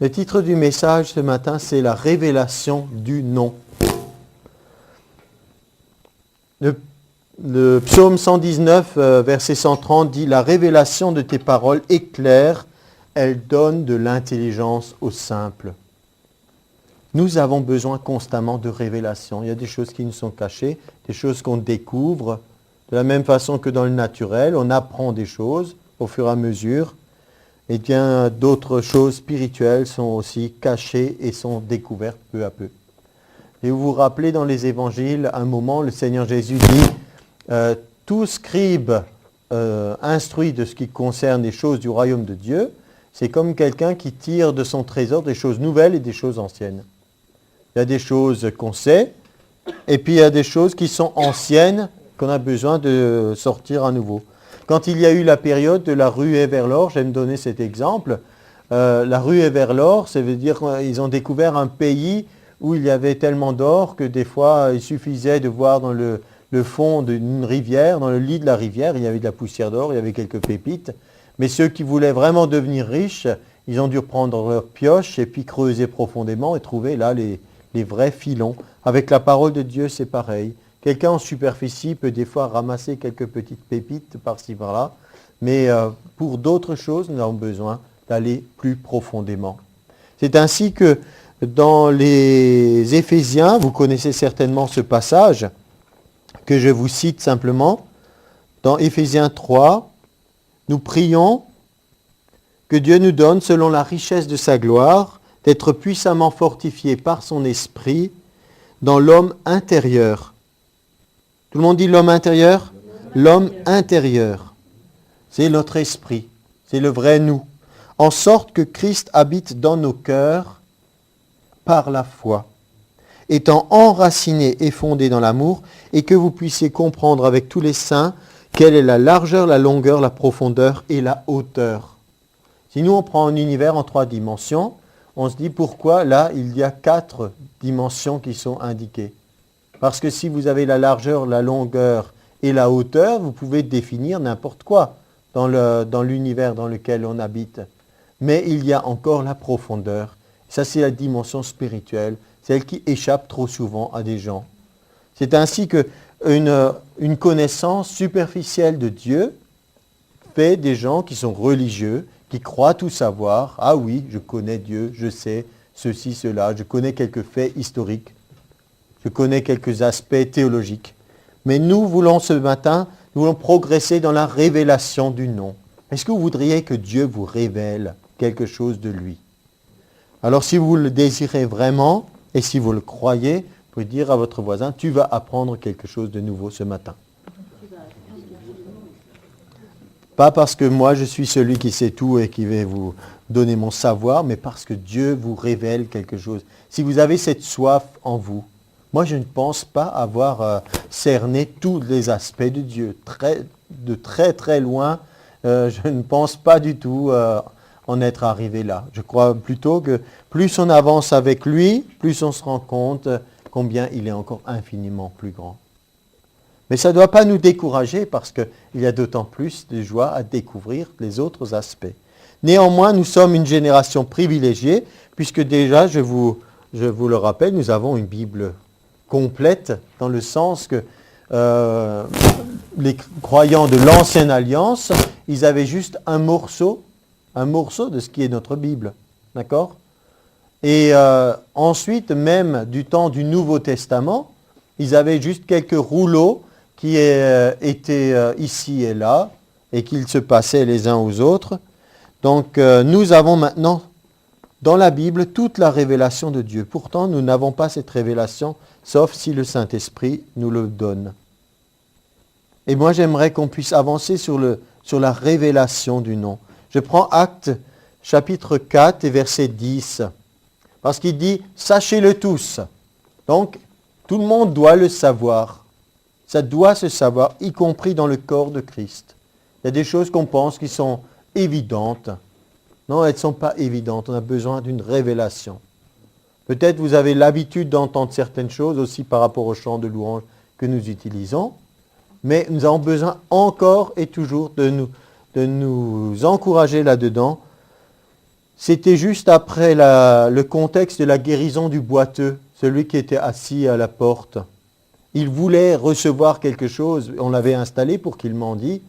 Le titre du message ce matin, c'est la révélation du nom. Le psaume 119, verset 130 dit « La révélation de tes paroles est claire, elle donne de l'intelligence aux simples. » Nous avons besoin constamment de révélation. Il y a des choses qui nous sont cachées, des choses qu'on découvre. De la même façon que dans le naturel, on apprend des choses au fur et à mesure. Et bien d'autres choses spirituelles sont aussi cachées et sont découvertes peu à peu. Et vous vous rappelez dans les évangiles, à un moment, le Seigneur Jésus dit « Tout scribe instruit de ce qui concerne les choses du royaume de Dieu, c'est comme quelqu'un qui tire de son trésor des choses nouvelles et des choses anciennes. » Il y a des choses qu'on sait, et puis il y a des choses qui sont anciennes, qu'on a besoin de sortir à nouveau. Quand il y a eu la période de la ruée vers l'or, j'aime donner cet exemple, la ruée vers l'or, ça veut dire qu'ils ont découvert un pays où il y avait tellement d'or que des fois il suffisait de voir dans le fond d'une rivière, dans le lit de la rivière, il y avait de la poussière d'or, il y avait quelques pépites. Mais ceux qui voulaient vraiment devenir riches, ils ont dû prendre leur pioche et puis creuser profondément et trouver là les vrais filons. Avec la parole de Dieu, c'est pareil. Quelqu'un en superficie peut des fois ramasser quelques petites pépites par-ci par-là, mais pour d'autres choses, nous avons besoin d'aller plus profondément. C'est ainsi que dans les Éphésiens, vous connaissez certainement ce passage, que je vous cite simplement. Dans Éphésiens 3, nous prions que Dieu nous donne, selon la richesse de sa gloire, d'être puissamment fortifiés par son esprit dans l'homme intérieur. Tout le monde dit l'homme intérieur ? L'homme intérieur. C'est notre esprit. C'est le vrai nous. En sorte que Christ habite dans nos cœurs par la foi, étant enraciné et fondé dans l'amour, et que vous puissiez comprendre avec tous les saints quelle est la largeur, la longueur, la profondeur et la hauteur. Si nous on prend un univers en 3 dimensions, on se dit pourquoi là il y a 4 dimensions qui sont indiquées. Parce que si vous avez la largeur, la longueur et la hauteur, vous pouvez définir n'importe quoi dans l'univers dans lequel on habite. Mais il y a encore la profondeur. Ça c'est la dimension spirituelle, celle qui échappe trop souvent à des gens. C'est ainsi qu'une connaissance superficielle de Dieu fait des gens qui sont religieux, qui croient tout savoir. Ah oui, je connais Dieu, je sais ceci, cela, je connais quelques faits historiques, je connais quelques aspects théologiques. Mais nous voulons ce matin, nous voulons progresser dans la révélation du nom. Est-ce que vous voudriez que Dieu vous révèle quelque chose de lui? Alors si vous le désirez vraiment, et si vous le croyez, vous pouvez dire à votre voisin, tu vas apprendre quelque chose de nouveau ce matin. Pas parce que moi je suis celui qui sait tout et qui va vous donner mon savoir, mais parce que Dieu vous révèle quelque chose. Si vous avez cette soif en vous, moi je ne pense pas avoir cerné tous les aspects de Dieu. De très loin, je ne pense pas du tout en être arrivé là. Je crois plutôt que plus on avance avec lui, plus on se rend compte combien il est encore infiniment plus grand. Mais ça ne doit pas nous décourager parce qu'il y a d'autant plus de joie à découvrir les autres aspects. Néanmoins, nous sommes une génération privilégiée puisque déjà, je vous le rappelle, nous avons une Bible complète dans le sens que les croyants de l'Ancienne Alliance, ils avaient juste un morceau de ce qui est notre Bible. D'accord ? Et ensuite, même du temps du Nouveau Testament, ils avaient juste quelques rouleaux qui étaient ici et là, et qu'ils se passaient les uns aux autres. Donc nous avons maintenant dans la Bible toute la révélation de Dieu. Pourtant, nous n'avons pas cette révélation, sauf si le Saint-Esprit nous le donne. Et moi, j'aimerais qu'on puisse avancer sur la révélation du nom. Je prends Actes chapitre 4 et verset 10. Parce qu'il dit « Sachez-le tous ». Donc, tout le monde doit le savoir. Ça doit se savoir, y compris dans le corps de Christ. Il y a des choses qu'on pense qui sont évidentes. Non, elles ne sont pas évidentes. On a besoin d'une révélation. Peut-être vous avez l'habitude d'entendre certaines choses aussi par rapport au chant de louange que nous utilisons. Mais nous avons besoin encore et toujours de nous encourager là-dedans C'était juste après le contexte de la guérison du boiteux, celui qui était assis à la porte. Il voulait recevoir quelque chose, on l'avait installé pour qu'il mendie,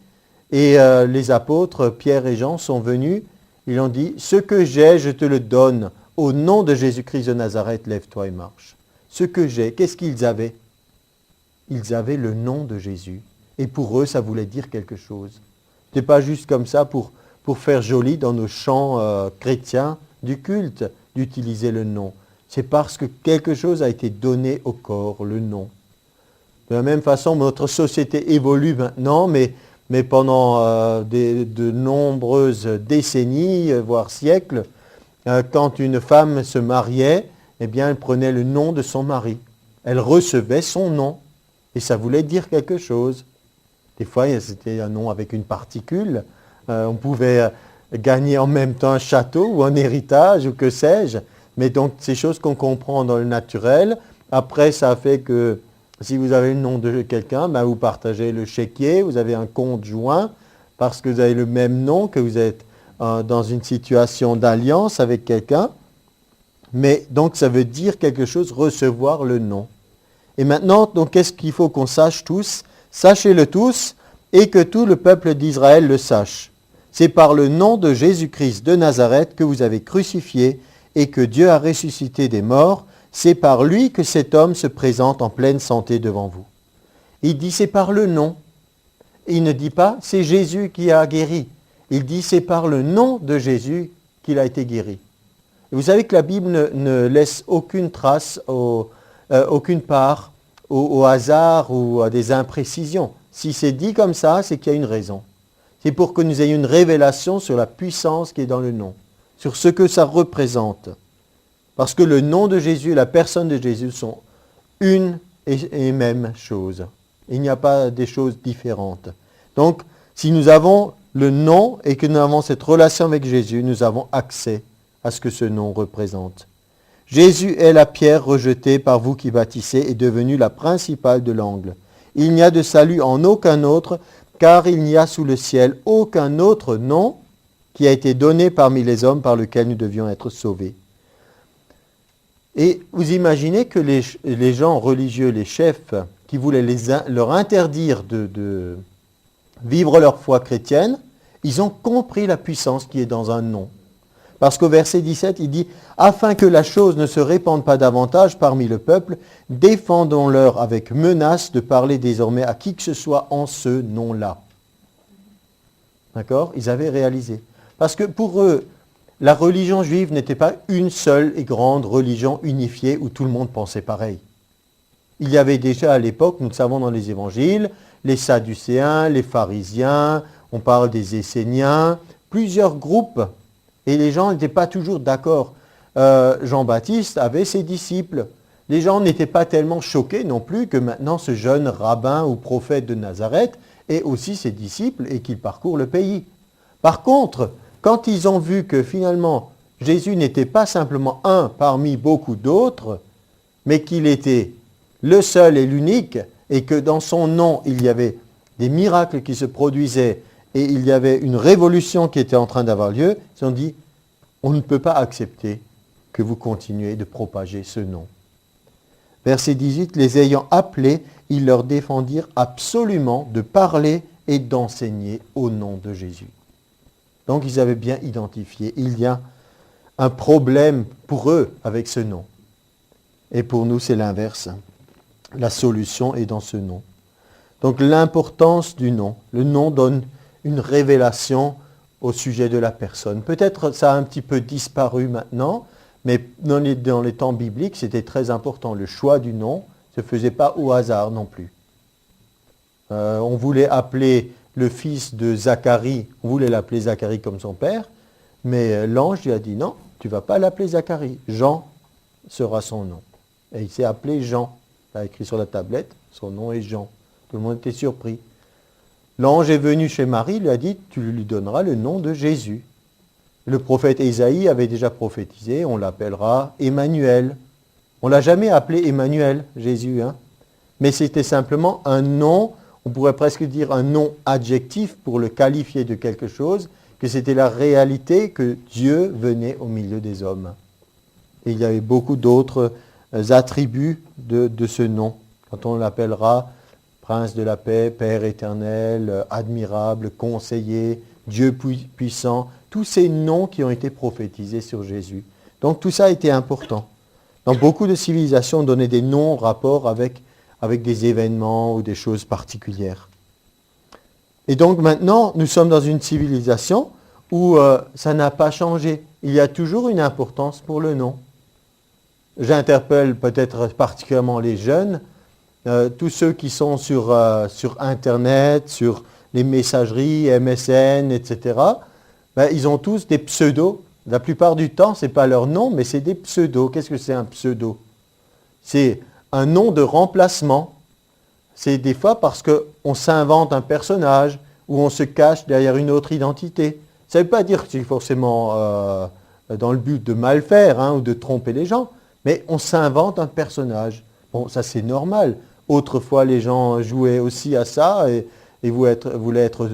et les apôtres, Pierre et Jean, sont venus, ils ont dit, « Ce que j'ai, je te le donne, au nom de Jésus-Christ de Nazareth, lève-toi et marche. » Ce que j'ai, qu'est-ce qu'ils avaient? Ils avaient le nom de Jésus, et pour eux, ça voulait dire quelque chose. Ce n'était pas juste comme ça pour faire joli dans nos chants chrétiens du culte, d'utiliser le nom. C'est parce que quelque chose a été donné au corps, le nom. De la même façon, notre société évolue maintenant, mais pendant de nombreuses décennies, voire siècles, quand une femme se mariait, eh bien, elle prenait le nom de son mari. Elle recevait son nom, et ça voulait dire quelque chose. Des fois, c'était un nom avec une particule. On pouvait gagner en même temps un château ou un héritage ou que sais-je. Mais donc, ces choses qu'on comprend dans le naturel. Après, ça fait que si vous avez le nom de quelqu'un, ben vous partagez le chéquier, vous avez un compte joint parce que vous avez le même nom, que vous êtes dans une situation d'alliance avec quelqu'un. Mais donc, ça veut dire quelque chose, recevoir le nom. Et maintenant, donc, qu'est-ce qu'il faut qu'on sache tous? Sachez-le tous, et que tout le peuple d'Israël le sache. C'est par le nom de Jésus-Christ de Nazareth que vous avez crucifié et que Dieu a ressuscité des morts. C'est par lui que cet homme se présente en pleine santé devant vous. Il dit c'est par le nom. Il ne dit pas c'est Jésus qui a guéri. Il dit c'est par le nom de Jésus qu'il a été guéri. Et vous savez que la Bible ne laisse aucune trace, aucune part au hasard ou à des imprécisions. Si c'est dit comme ça, c'est qu'il y a une raison. C'est pour que nous ayons une révélation sur la puissance qui est dans le nom, sur ce que ça représente. Parce que le nom de Jésus et la personne de Jésus sont une et même chose. Il n'y a pas des choses différentes. Donc, si nous avons le nom et que nous avons cette relation avec Jésus, nous avons accès à ce que ce nom représente. Jésus est la pierre rejetée par vous qui bâtissez et devenue la principale de l'angle. Il n'y a de salut en aucun autre, car il n'y a sous le ciel aucun autre nom qui a été donné parmi les hommes par lequel nous devions être sauvés. Et vous imaginez que les gens religieux, les chefs, qui voulaient leur interdire de vivre leur foi chrétienne, ils ont compris la puissance qui est dans un nom. Parce qu'au verset 17, il dit « Afin que la chose ne se répande pas davantage parmi le peuple, défendons-leur avec menace de parler désormais à qui que ce soit en ce nom-là. » D'accord? Ils avaient réalisé. Parce que pour eux, la religion juive n'était pas une seule et grande religion unifiée où tout le monde pensait pareil. Il y avait déjà à l'époque, nous le savons dans les évangiles, les Sadducéens, les pharisiens, on parle des Esséniens, plusieurs groupes. Et les gens n'étaient pas toujours d'accord. Jean-Baptiste avait ses disciples. Les gens n'étaient pas tellement choqués non plus que maintenant ce jeune rabbin ou prophète de Nazareth ait aussi ses disciples et qu'il parcourt le pays. Par contre, quand ils ont vu que finalement Jésus n'était pas simplement un parmi beaucoup d'autres, mais qu'il était le seul et l'unique, et que dans son nom il y avait des miracles qui se produisaient, et il y avait une révolution qui était en train d'avoir lieu, ils ont dit, on ne peut pas accepter que vous continuez de propager ce nom. Verset 18, les ayant appelés, ils leur défendirent absolument de parler et d'enseigner au nom de Jésus. Donc ils avaient bien identifié, il y a un problème pour eux avec ce nom. Et pour nous, c'est l'inverse. La solution est dans ce nom. Donc l'importance du nom. Le nom donne une révélation au sujet de la personne. Peut-être ça a un petit peu disparu maintenant, mais dans les temps bibliques, c'était très important. Le choix du nom ne se faisait pas au hasard non plus. On voulait appeler le fils de Zacharie, on voulait l'appeler Zacharie comme son père, mais l'ange lui a dit non, tu ne vas pas l'appeler Zacharie, Jean sera son nom. Et il s'est appelé Jean. Il a écrit sur la tablette, son nom est Jean. Tout le monde était surpris. L'ange est venu chez Marie, lui a dit, tu lui donneras le nom de Jésus. Le prophète Ésaïe avait déjà prophétisé, on l'appellera Emmanuel. On ne l'a jamais appelé Emmanuel, Jésus, hein. Mais c'était simplement un nom, on pourrait presque dire un nom adjectif pour le qualifier de quelque chose que c'était la réalité que Dieu venait au milieu des hommes. Et il y avait beaucoup d'autres attributs de ce nom. Quand on l'appellera Prince de la paix, Père éternel, admirable, conseiller, Dieu puissant, tous ces noms qui ont été prophétisés sur Jésus. Donc tout ça était important. Dans beaucoup de civilisations, on donnait des noms en rapport avec des événements ou des choses particulières. Et donc maintenant, nous sommes dans une civilisation où ça n'a pas changé. Il y a toujours une importance pour le nom. J'interpelle peut-être particulièrement les jeunes, tous ceux qui sont sur Internet, sur les messageries, MSN, etc. Ils ont tous des pseudos. La plupart du temps, ce n'est pas leur nom, mais c'est des pseudos. Qu'est-ce que c'est un pseudo? C'est un nom de remplacement. C'est des fois parce qu'on s'invente un personnage ou on se cache derrière une autre identité. Ça ne veut pas dire que c'est forcément dans le but de mal faire ou de tromper les gens, mais on s'invente un personnage. Bon, ça c'est normal. Autrefois, les gens jouaient aussi à ça et voulaient être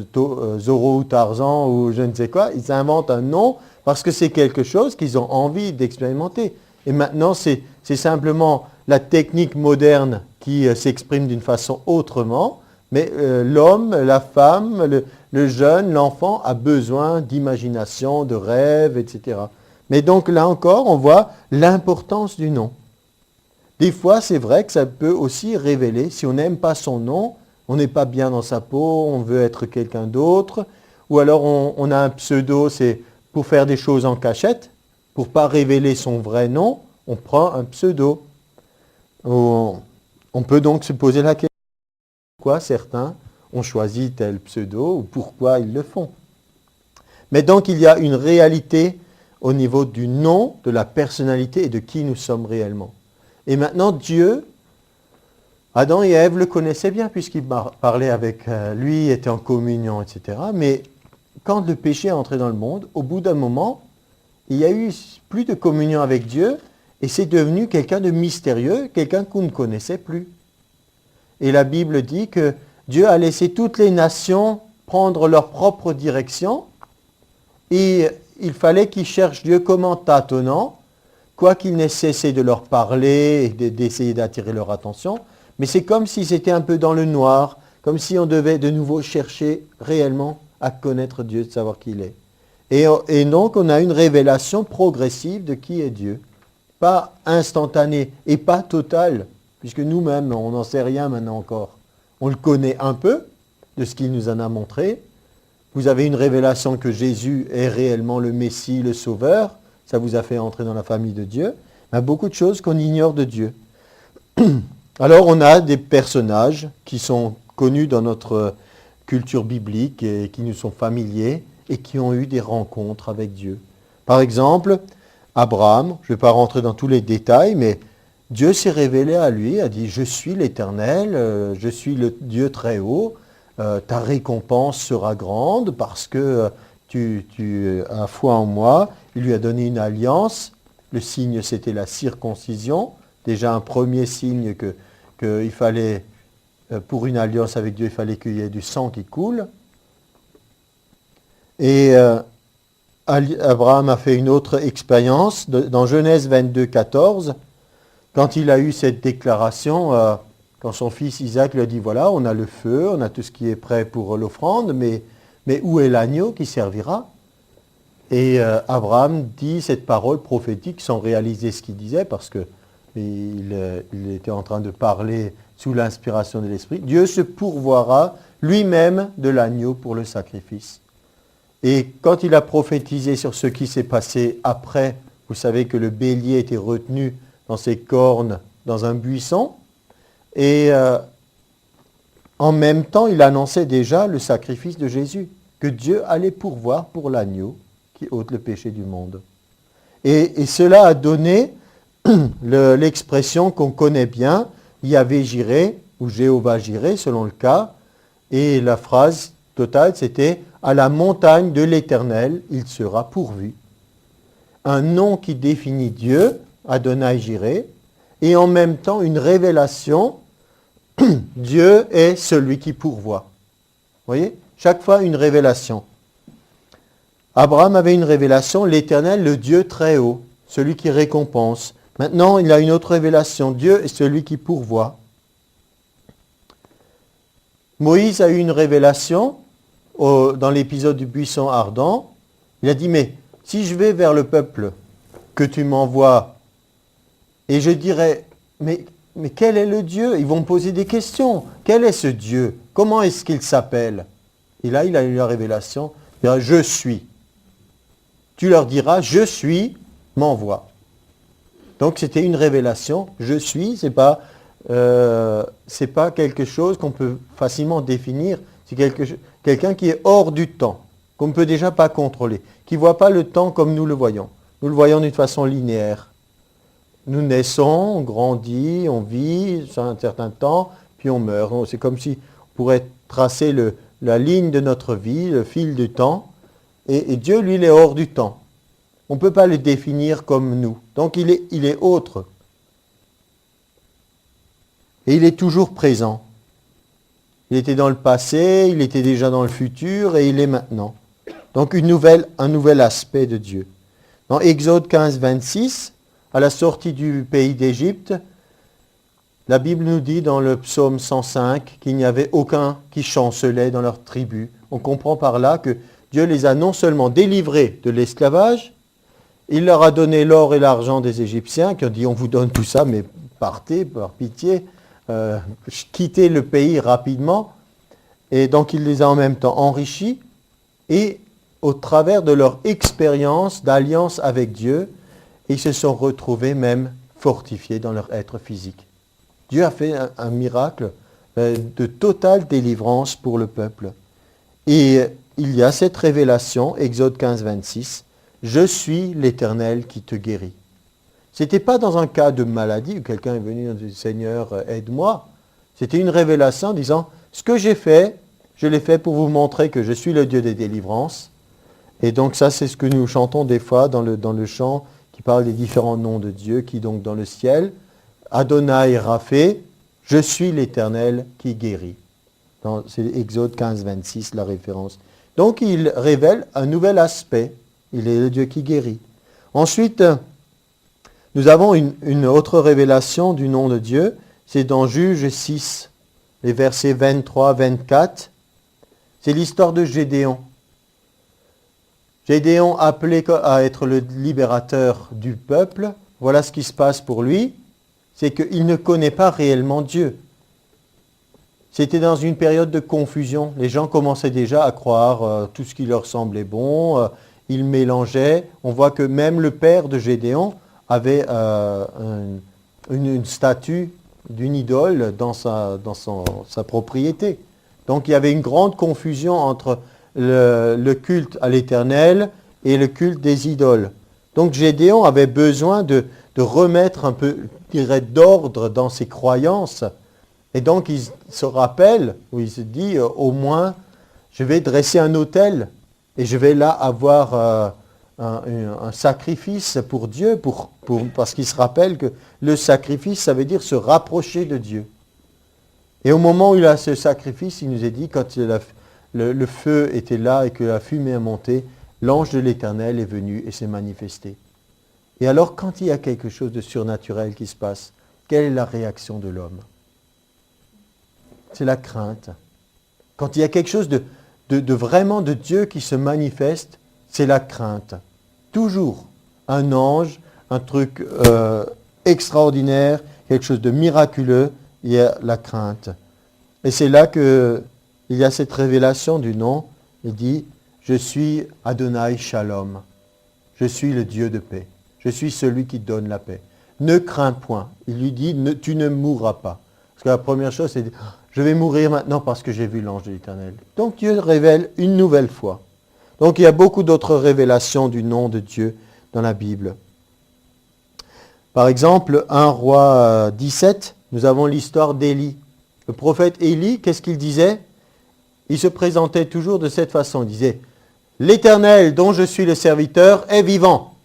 Zorro ou Tarzan ou je ne sais quoi. Ils inventent un nom parce que c'est quelque chose qu'ils ont envie d'expérimenter. Et maintenant, c'est simplement la technique moderne qui s'exprime d'une façon autrement. Mais l'homme, la femme, le jeune, l'enfant a besoin d'imagination, de rêve, etc. Mais donc là encore, on voit l'importance du nom. Des fois, c'est vrai que ça peut aussi révéler, si on n'aime pas son nom, on n'est pas bien dans sa peau, on veut être quelqu'un d'autre, ou alors on a un pseudo, c'est pour faire des choses en cachette, pour ne pas révéler son vrai nom, on prend un pseudo. On peut donc se poser la question, pourquoi certains ont choisi tel pseudo, ou pourquoi ils le font. Mais donc il y a une réalité au niveau du nom, de la personnalité et de qui nous sommes réellement. Et maintenant, Dieu, Adam et Ève le connaissaient bien puisqu'ils parlaient avec lui, étaient en communion, etc. Mais quand le péché est entré dans le monde, au bout d'un moment, il y a eu plus de communion avec Dieu et c'est devenu quelqu'un de mystérieux, quelqu'un qu'on ne connaissait plus. Et la Bible dit que Dieu a laissé toutes les nations prendre leur propre direction et il fallait qu'ils cherchent Dieu comme en tâtonnant, quoiqu'il n'ait cessé de leur parler et d'essayer d'attirer leur attention. Mais c'est comme si c'était un peu dans le noir, comme si on devait de nouveau chercher réellement à connaître Dieu, de savoir qui il est. Et donc on a une révélation progressive de qui est Dieu. Pas instantanée et pas totale, puisque nous-mêmes, on n'en sait rien maintenant encore. On le connaît un peu de ce qu'il nous en a montré. Vous avez une révélation que Jésus est réellement le Messie, le Sauveur. Ça vous a fait entrer dans la famille de Dieu. Il y a beaucoup de choses qu'on ignore de Dieu. Alors on a des personnages qui sont connus dans notre culture biblique et qui nous sont familiers et qui ont eu des rencontres avec Dieu. Par exemple, Abraham, je ne vais pas rentrer dans tous les détails, mais Dieu s'est révélé à lui, a dit « Je suis l'Éternel, je suis le Dieu très haut, ta récompense sera grande parce que tu as foi en moi. » Il lui a donné une alliance. Le signe, c'était la circoncision. Déjà un premier signe qu'il fallait, pour une alliance avec Dieu, il fallait qu'il y ait du sang qui coule. Et Abraham a fait une autre expérience dans Genèse 22, 14. Quand il a eu cette déclaration, quand son fils Isaac lui a dit, voilà, on a le feu, on a tout ce qui est prêt pour l'offrande, mais où est l'agneau qui servira? Et Abraham dit cette parole prophétique sans réaliser ce qu'il disait, parce qu'il était en train de parler sous l'inspiration de l'Esprit. Dieu se pourvoira lui-même de l'agneau pour le sacrifice. Et quand il a prophétisé sur ce qui s'est passé après, vous savez que le bélier était retenu dans ses cornes dans un buisson, et en même temps, il annonçait déjà le sacrifice de Jésus, que Dieu allait pourvoir pour l'agneau qui ôte le péché du monde. Et cela a donné l'expression qu'on connaît bien, Yahvé Jiré, ou Jéhovah Jiré, selon le cas, et la phrase totale, c'était « À la montagne de l'Éternel, il sera pourvu ». Un nom qui définit Dieu, Adonai Jiré, et en même temps une révélation, Dieu est celui qui pourvoit. Vous voyez? Chaque fois une révélation. Abraham avait une révélation, l'Éternel, le Dieu très haut, celui qui récompense. Maintenant, il a une autre révélation, Dieu est celui qui pourvoit. Moïse a eu une révélation dans l'épisode du buisson ardent. Il a dit, mais si je vais vers le peuple que tu m'envoies, et je dirais, mais quel est le Dieu? Ils vont me poser des questions. Quel est ce Dieu? Comment est-ce qu'il s'appelle? Et là, il a eu la révélation, il dira, je suis. Tu leur diras, je suis, m'envoie. Donc c'était une révélation, je suis, c'est pas quelque chose qu'on peut facilement définir, c'est quelqu'un qui est hors du temps, qu'on ne peut déjà pas contrôler, qui ne voit pas le temps comme nous le voyons. Nous le voyons d'une façon linéaire. Nous naissons, on grandit, on vit sur un certain temps, puis on meurt. C'est comme si on pourrait tracer la ligne de notre vie, le fil du temps, et Dieu, lui, il est hors du temps. On ne peut pas le définir comme nous. Donc il est autre. Et il est toujours présent. Il était dans le passé, il était déjà dans le futur et il est maintenant. Donc un nouvel aspect de Dieu. Dans Exode 15, 26, à la sortie du pays d'Égypte, la Bible nous dit dans le psaume 105 qu'il n'y avait aucun qui chancelait dans leur tribu. On comprend par là que Dieu les a non seulement délivrés de l'esclavage, il leur a donné l'or et l'argent des Égyptiens, qui ont dit, on vous donne tout ça, mais partez, par pitié, quittez le pays rapidement. Et donc il les a en même temps enrichis, et au travers de leur expérience d'alliance avec Dieu, ils se sont retrouvés même fortifiés dans leur être physique. Dieu a fait un miracle de totale délivrance pour le peuple. Et il y a cette révélation, Exode 15, 26, « Je suis l'Éternel qui te guérit ». Ce n'était pas dans un cas de maladie où quelqu'un est venu et dit « Seigneur, aide-moi ». C'était une révélation disant « Ce que j'ai fait, je l'ai fait pour vous montrer que je suis le Dieu des délivrances ». Et donc ça, c'est ce que nous chantons des fois dans le chant qui parle des différents noms de Dieu, qui donc dans le ciel, Adonai Raphé, je suis l'Éternel qui guérit. C'est Exode 15, 26, la référence. Donc il révèle un nouvel aspect. Il est le Dieu qui guérit. Ensuite, nous avons une autre révélation du nom de Dieu. C'est dans Juge 6, les versets 23, 24. C'est l'histoire de Gédéon. Gédéon appelé à être le libérateur du peuple. Voilà ce qui se passe pour lui. C'est qu'il ne connaît pas réellement Dieu. C'était dans une période de confusion. Les gens commençaient déjà à croire tout ce qui leur semblait bon. Ils mélangeaient. On voit que même le père de Gédéon avait une statue d'une idole dans sa propriété. Donc il y avait une grande confusion entre le culte à l'Éternel et le culte des idoles. Donc Gédéon avait besoin de remettre un peu, je dirais, d'ordre dans ses croyances. Et donc il se rappelle, ou il se dit, au moins, je vais dresser un autel et je vais là avoir un sacrifice pour Dieu, parce qu'il se rappelle que le sacrifice, ça veut dire se rapprocher de Dieu. Et au moment où il a ce sacrifice, il nous est dit, quand le feu était là et que la fumée est montée, l'ange de l'Éternel est venu et s'est manifesté. Et alors, quand il y a quelque chose de surnaturel qui se passe, quelle est la réaction de l'homme? C'est la crainte. Quand il y a quelque chose de vraiment de Dieu qui se manifeste, c'est la crainte. Toujours un ange, un truc extraordinaire, quelque chose de miraculeux, il y a la crainte. Et c'est là qu'il y a cette révélation du nom. Il dit, je suis Adonai Shalom. Je suis le Dieu de paix. Je suis celui qui donne la paix. Ne crains point. Il lui dit, tu ne mourras pas. Parce que la première chose, c'est, je vais mourir maintenant parce que j'ai vu l'ange de l'Éternel. Donc Dieu révèle une nouvelle fois. Donc il y a beaucoup d'autres révélations du nom de Dieu dans la Bible. Par exemple, 1 Roi 17, nous avons l'histoire d'Élie. Le prophète Élie, qu'est-ce qu'il disait? Il se présentait toujours de cette façon. Il disait, l'Éternel dont je suis le serviteur est vivant.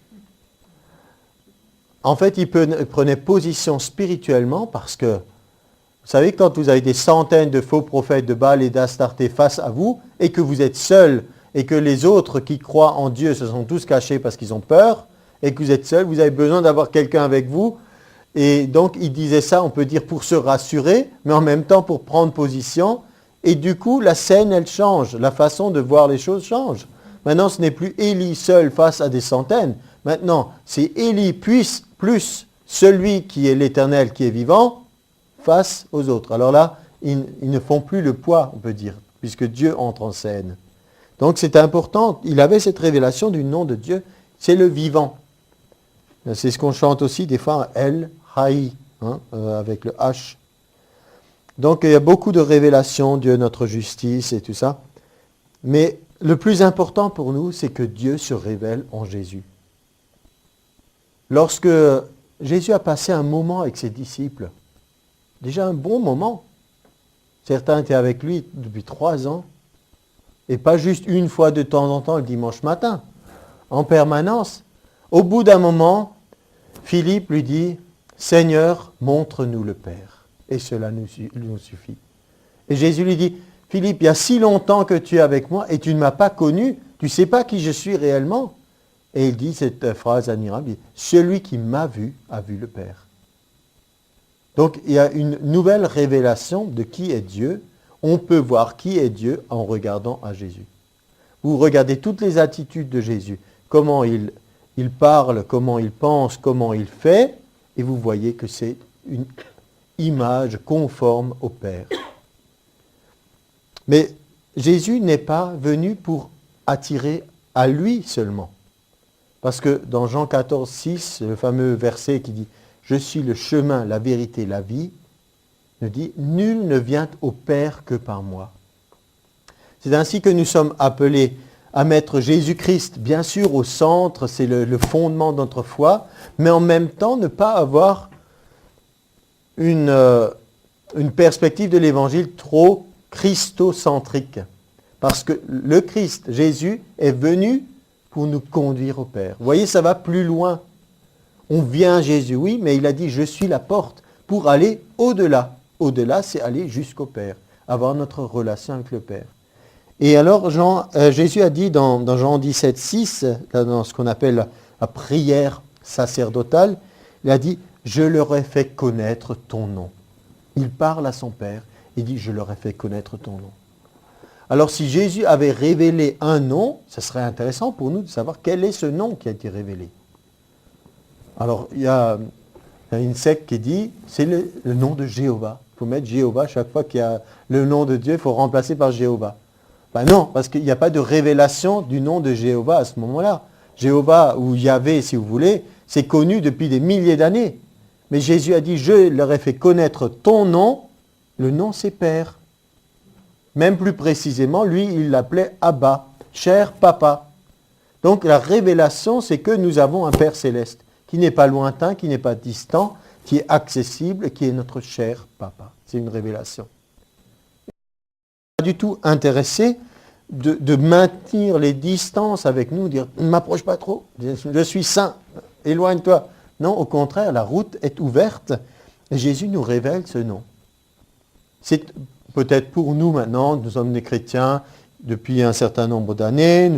En fait, il prenait position spirituellement parce que, vous savez, quand vous avez des centaines de faux prophètes de Baal et d'Astarté face à vous et que vous êtes seul et que les autres qui croient en Dieu se sont tous cachés parce qu'ils ont peur, et que vous êtes seul, vous avez besoin d'avoir quelqu'un avec vous. Et donc, il disait ça, on peut dire, pour se rassurer, mais en même temps pour prendre position. Et du coup, la scène, elle change. La façon de voir les choses change. Maintenant, ce n'est plus Élie seul face à des centaines. Maintenant, c'est Élie plus celui qui est l'Éternel, qui est vivant, face aux autres. Alors là, ils ne font plus le poids, on peut dire, puisque Dieu entre en scène. Donc c'est important. Il avait cette révélation du nom de Dieu. C'est le vivant. C'est ce qu'on chante aussi des fois, El Haï, avec le H. Donc il y a beaucoup de révélations, Dieu notre justice et tout ça. Mais le plus important pour nous, c'est que Dieu se révèle en Jésus. Lorsque Jésus a passé un moment avec ses disciples, déjà un bon moment, certains étaient avec lui depuis 3 ans, et pas juste une fois de temps en temps le dimanche matin, en permanence. Au bout d'un moment, Philippe lui dit, « Seigneur, montre-nous le Père. » Et cela nous suffit. Et Jésus lui dit, « Philippe, il y a si longtemps que tu es avec moi et tu ne m'as pas connu, tu ne sais pas qui je suis réellement. » Et il dit cette phrase admirable, « Celui qui m'a vu a vu le Père. » Donc il y a une nouvelle révélation de qui est Dieu. On peut voir qui est Dieu en regardant à Jésus. Vous regardez toutes les attitudes de Jésus, comment il parle, comment il pense, comment il fait, et vous voyez que c'est une image conforme au Père. Mais Jésus n'est pas venu pour attirer à lui seulement. Parce que dans Jean 14, 6, le fameux verset qui dit « Je suis le chemin, la vérité, la vie », nous dit « Nul ne vient au Père que par moi ». C'est ainsi que nous sommes appelés à mettre Jésus-Christ, bien sûr, au centre, c'est le fondement de notre foi, mais en même temps ne pas avoir une perspective de l'Évangile trop christocentrique. Parce que le Christ, Jésus, est venu pour nous conduire au Père. Vous voyez, ça va plus loin. On vient à Jésus, oui, mais il a dit, je suis la porte pour aller au-delà. Au-delà, c'est aller jusqu'au Père, avoir notre relation avec le Père. Et alors, Jésus a dit dans Jean 17, 6, dans ce qu'on appelle la prière sacerdotale, il a dit, je leur ai fait connaître ton nom. Il parle à son Père, il dit, je leur ai fait connaître ton nom. Alors si Jésus avait révélé un nom, ce serait intéressant pour nous de savoir quel est ce nom qui a été révélé. Alors il y a une secte qui dit, c'est le nom de Jéhovah. Il faut mettre Jéhovah, chaque fois qu'il y a le nom de Dieu, il faut remplacer par Jéhovah. Ben non, parce qu'il n'y a pas de révélation du nom de Jéhovah à ce moment-là. Jéhovah, ou Yahvé si vous voulez, c'est connu depuis des milliers d'années. Mais Jésus a dit, je leur ai fait connaître ton nom, le nom c'est Père. Même plus précisément, lui, il l'appelait Abba, cher papa. Donc la révélation, c'est que nous avons un Père céleste, qui n'est pas lointain, qui n'est pas distant, qui est accessible, qui est notre cher papa. C'est une révélation. Pas du tout intéressé de maintenir les distances avec nous, dire « ne m'approche pas trop, je suis saint, éloigne-toi ». Non, au contraire, la route est ouverte et Jésus nous révèle ce nom. C'est peut-être pour nous maintenant, nous sommes des chrétiens depuis un certain nombre d'années,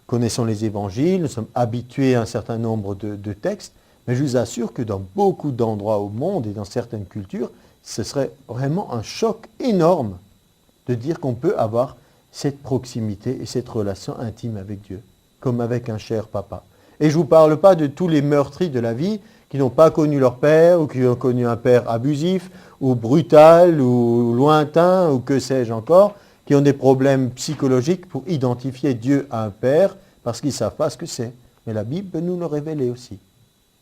connaissons les évangiles, nous sommes habitués à un certain nombre de textes, mais je vous assure que dans beaucoup d'endroits au monde et dans certaines cultures, ce serait vraiment un choc énorme de dire qu'on peut avoir cette proximité et cette relation intime avec Dieu, comme avec un cher papa. Et je ne vous parle pas de tous les meurtris de la vie qui n'ont pas connu leur père ou qui ont connu un père abusif ou brutal ou lointain ou que sais-je encore, qui ont des problèmes psychologiques pour identifier Dieu à un père parce qu'ils ne savent pas ce que c'est. Mais la Bible peut nous le révéler aussi,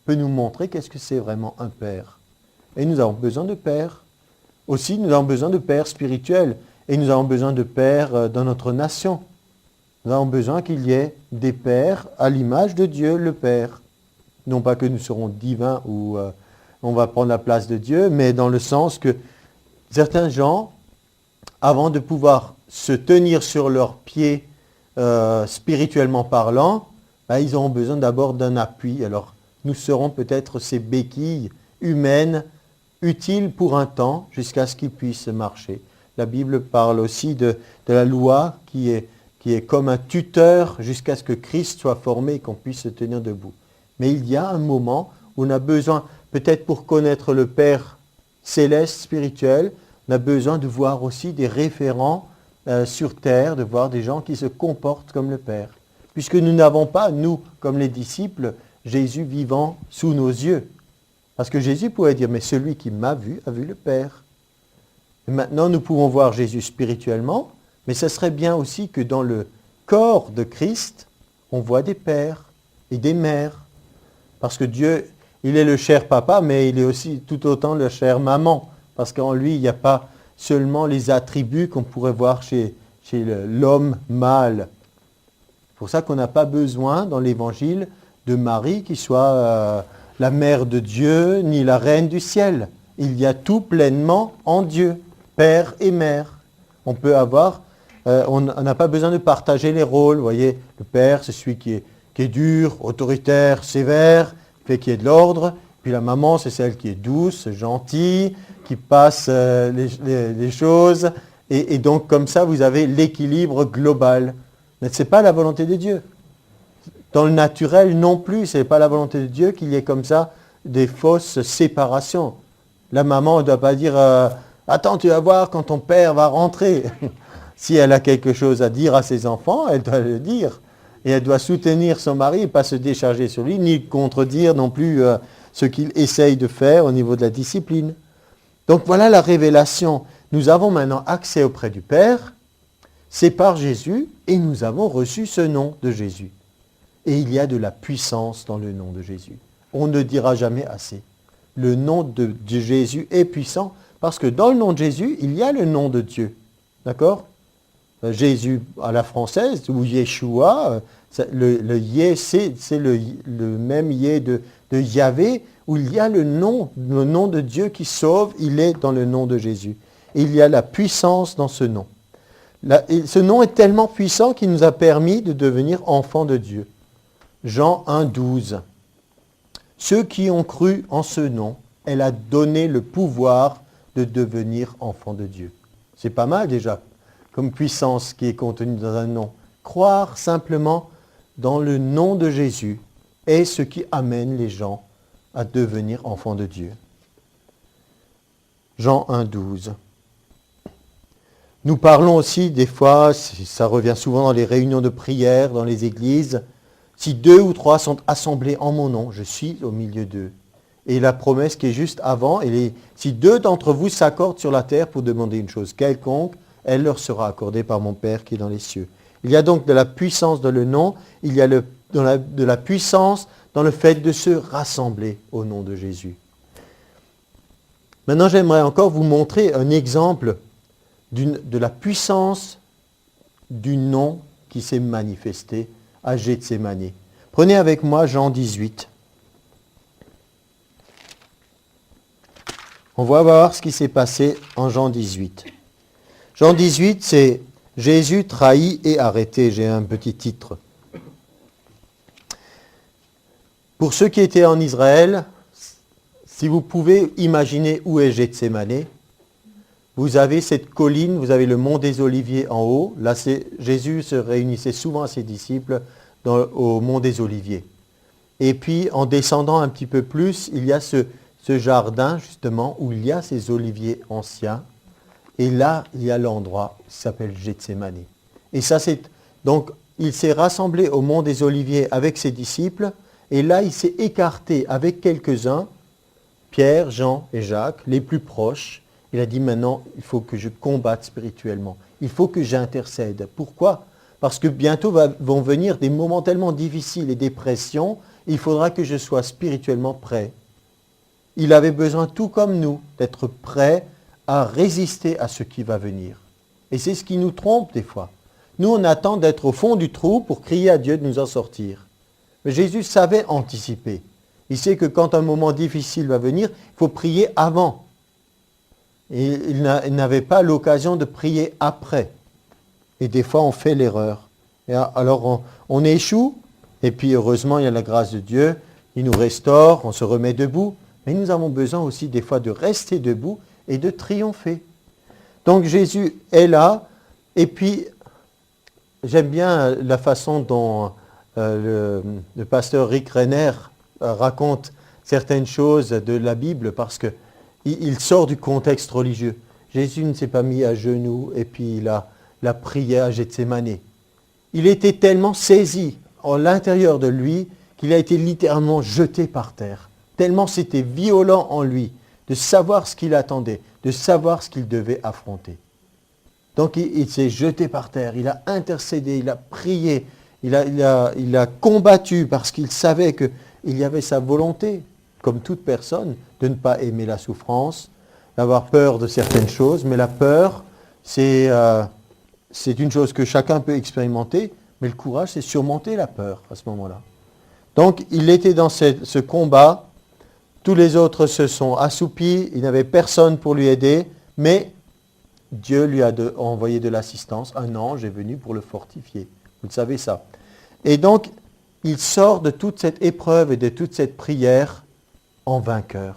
peut nous montrer qu'est-ce que c'est vraiment un père. Et nous avons besoin de pères. Aussi, nous avons besoin de pères spirituels et nous avons besoin de pères dans notre nation. Nous avons besoin qu'il y ait des pères à l'image de Dieu, le Père. Non pas que nous serons divins ou on va prendre la place de Dieu, mais dans le sens que certains gens, avant de pouvoir se tenir sur leurs pieds spirituellement parlant, ils auront besoin d'abord d'un appui. Alors nous serons peut-être ces béquilles humaines utiles pour un temps jusqu'à ce qu'ils puissent marcher. La Bible parle aussi de la loi qui qui est comme un tuteur jusqu'à ce que Christ soit formé et qu'on puisse se tenir debout. Mais il y a un moment où on a besoin, peut-être pour connaître le Père céleste, spirituel, on a besoin de voir aussi des référents sur terre, de voir des gens qui se comportent comme le Père. Puisque nous n'avons pas, nous, comme les disciples, Jésus vivant sous nos yeux. Parce que Jésus pourrait dire, mais celui qui m'a vu a vu le Père. Et maintenant, nous pouvons voir Jésus spirituellement, mais ce serait bien aussi que dans le corps de Christ, on voit des pères et des mères. Parce que Dieu, il est le cher papa, mais il est aussi tout autant le cher maman. Parce qu'en lui, il n'y a pas seulement les attributs qu'on pourrait voir chez l'homme mâle. C'est pour ça qu'on n'a pas besoin dans l'Évangile de Marie qui soit la mère de Dieu, ni la reine du ciel. Il y a tout pleinement en Dieu, père et mère. On peut avoir, on n'a pas besoin de partager les rôles. Vous voyez, le père, c'est celui qui est dur, autoritaire, sévère, fait qu'il y ait de l'ordre. Puis la maman, c'est celle qui est douce, gentille, qui passe les choses. Et donc, comme ça, vous avez l'équilibre global. Mais ce n'est pas la volonté de Dieu. Dans le naturel non plus, ce n'est pas la volonté de Dieu qu'il y ait comme ça des fausses séparations. La maman ne doit pas dire « Attends, tu vas voir quand ton père va rentrer ». Si elle a quelque chose à dire à ses enfants, elle doit le dire. Et elle doit soutenir son mari et pas se décharger sur lui, ni contredire non plus ce qu'il essaye de faire au niveau de la discipline. Donc voilà la révélation. Nous avons maintenant accès auprès du Père, c'est par Jésus, et nous avons reçu ce nom de Jésus. Et il y a de la puissance dans le nom de Jésus. On ne dira jamais assez. Le nom de Jésus est puissant, parce que dans le nom de Jésus, il y a le nom de Dieu. D'accord ? Jésus à la française, ou Yeshua, le Yé, c'est le même Yé de Yahvé, où il y a le nom de Dieu qui sauve, il est dans le nom de Jésus. Et il y a la puissance dans ce nom. Ce nom est tellement puissant qu'il nous a permis de devenir enfants de Dieu. Jean 1, 12. Ceux qui ont cru en ce nom, elle a donné le pouvoir de devenir enfants de Dieu. C'est pas mal déjà, comme puissance qui est contenue dans un nom. Croire simplement dans le nom de Jésus est ce qui amène les gens à devenir enfants de Dieu. Jean 1, 12. Nous parlons aussi des fois, ça revient souvent dans les réunions de prière, dans les églises, si 2 ou 3 sont assemblés en mon nom, je suis au milieu d'eux. Et la promesse qui est juste avant, si 2 d'entre vous s'accordent sur la terre pour demander une chose quelconque, elle leur sera accordée par mon Père qui est dans les cieux. Il y a donc de la puissance dans le nom, il y a de la puissance dans le fait de se rassembler au nom de Jésus. Maintenant, j'aimerais encore vous montrer un exemple de la puissance du nom qui s'est manifesté à Gethsémani. Prenez avec moi Jean 18. On va voir ce qui s'est passé en Jean 18. Jean 18, c'est Jésus trahi et arrêté. J'ai un petit titre. Pour ceux qui étaient en Israël, si vous pouvez imaginer où est Gethsémani, vous avez cette colline, vous avez le mont des Oliviers en haut. Là, Jésus se réunissait souvent à ses disciples au mont des Oliviers. Et puis, en descendant un petit peu plus, il y a ce jardin, justement, où il y a ces oliviers anciens. Et là, il y a l'endroit qui s'appelle Gethsémani. Et ça, donc, il s'est rassemblé au mont des Oliviers avec ses disciples. Et là, il s'est écarté avec quelques-uns, Pierre, Jean et Jacques, les plus proches. Il a dit maintenant, il faut que je combatte spirituellement. Il faut que j'intercède. Pourquoi ? Parce que bientôt vont venir des moments tellement difficiles et des pressions, il faudra que je sois spirituellement prêt. Il avait besoin, tout comme nous, d'être prêt à résister à ce qui va venir. Et c'est ce qui nous trompe des fois. Nous, on attend d'être au fond du trou pour crier à Dieu de nous en sortir. Mais Jésus savait anticiper. Il sait que quand un moment difficile va venir, il faut prier avant. Et il n'avait pas l'occasion de prier après. Et des fois, on fait l'erreur. Et alors, on échoue, et puis heureusement, il y a la grâce de Dieu, il nous restaure, on se remet debout. Mais nous avons besoin aussi des fois de rester debout et de triompher. Donc Jésus est là, et puis j'aime bien la façon dont le pasteur Rick Renner raconte certaines choses de la Bible parce qu'il sort du contexte religieux. Jésus ne s'est pas mis à genoux et puis il a prié à Gethsémane. Il était tellement saisi en l'intérieur de lui qu'il a été littéralement jeté par terre. Tellement c'était violent en lui de savoir ce qu'il attendait, de savoir ce qu'il devait affronter. Donc il s'est jeté par terre, il a intercédé, il a prié, il a combattu parce qu'il savait qu'il y avait sa volonté, comme toute personne, de ne pas aimer la souffrance, d'avoir peur de certaines choses. Mais la peur, c'est une chose que chacun peut expérimenter, mais le courage, c'est surmonter la peur à ce moment-là. Donc il était dans ce combat, tous les autres se sont assoupis, il n'avait personne pour lui aider, mais Dieu lui a envoyé de l'assistance, un ange est venu pour le fortifier. Vous le savez ça. Et donc, il sort de toute cette épreuve et de toute cette prière en vainqueur.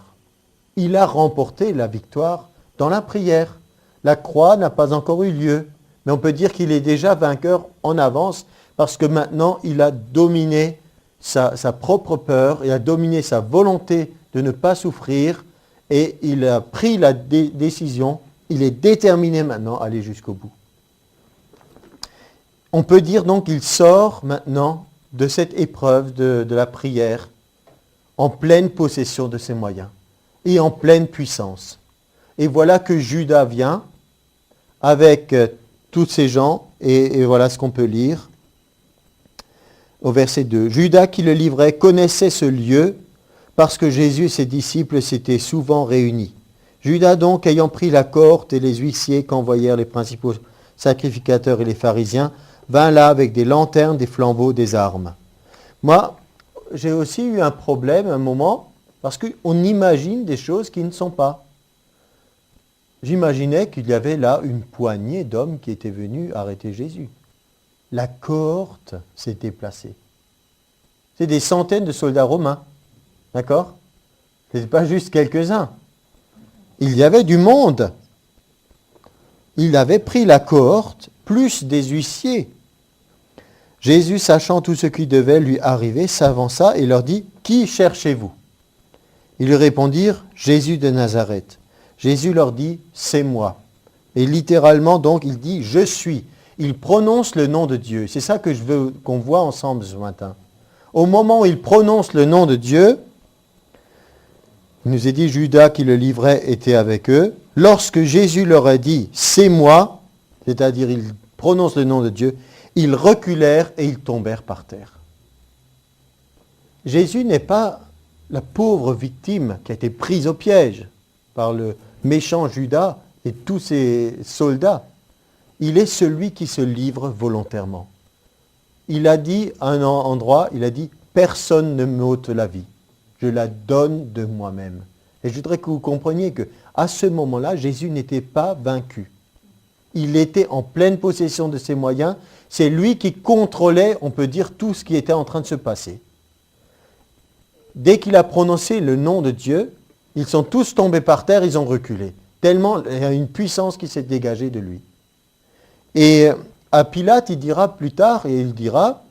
Il a remporté la victoire dans la prière. La croix n'a pas encore eu lieu, mais on peut dire qu'il est déjà vainqueur en avance parce que maintenant, il a dominé sa propre peur, il a dominé sa volonté de ne pas souffrir et il a pris la décision. Il est déterminé maintenant à aller jusqu'au bout. On peut dire donc qu'il sort maintenant de cette épreuve de la prière en pleine possession de ses moyens et en pleine puissance. Et voilà que Judas vient avec tous ces gens et voilà ce qu'on peut lire au verset 2. Judas qui le livrait connaissait ce lieu parce que Jésus et ses disciples s'étaient souvent réunis. Judas donc, ayant pris la cohorte et les huissiers qu'envoyèrent les principaux sacrificateurs et les pharisiens, vint là avec des lanternes, des flambeaux, des armes. Moi, j'ai aussi eu un problème un moment, parce qu'on imagine des choses qui ne sont pas. J'imaginais qu'il y avait là une poignée d'hommes qui étaient venus arrêter Jésus. La cohorte s'est déplacée. C'est des centaines de soldats romains. D'accord ? Ce n'est pas juste quelques-uns. Il y avait du monde. Il avait pris la cohorte, plus des huissiers. Jésus, sachant tout ce qui devait lui arriver, s'avança et leur dit, « Qui cherchez-vous » Ils lui répondirent, « Jésus de Nazareth. » Jésus leur dit, « C'est moi. » Et littéralement, donc, il dit, « Je suis. » Il prononce le nom de Dieu. C'est ça que je veux qu'on voit ensemble ce matin. Au moment où il prononce le nom de Dieu, il nous est dit, Judas qui le livrait était avec eux. Lorsque Jésus leur a dit, c'est moi, c'est-à-dire il prononce le nom de Dieu, ils reculèrent et ils tombèrent par terre. Jésus n'est pas la pauvre victime qui a été prise au piège par le méchant Judas et tous ses soldats. Il est celui qui se livre volontairement. Il a dit à un endroit, il a dit, personne ne m'ôte la vie. Je la donne de moi-même. Et je voudrais que vous compreniez qu'à ce moment-là, Jésus n'était pas vaincu. Il était en pleine possession de ses moyens. C'est lui qui contrôlait, on peut dire, tout ce qui était en train de se passer. Dès qu'il a prononcé le nom de Dieu, ils sont tous tombés par terre, ils ont reculé. Tellement il y a une puissance qui s'est dégagée de lui. Et à Pilate, il dira plus tard, et il dira,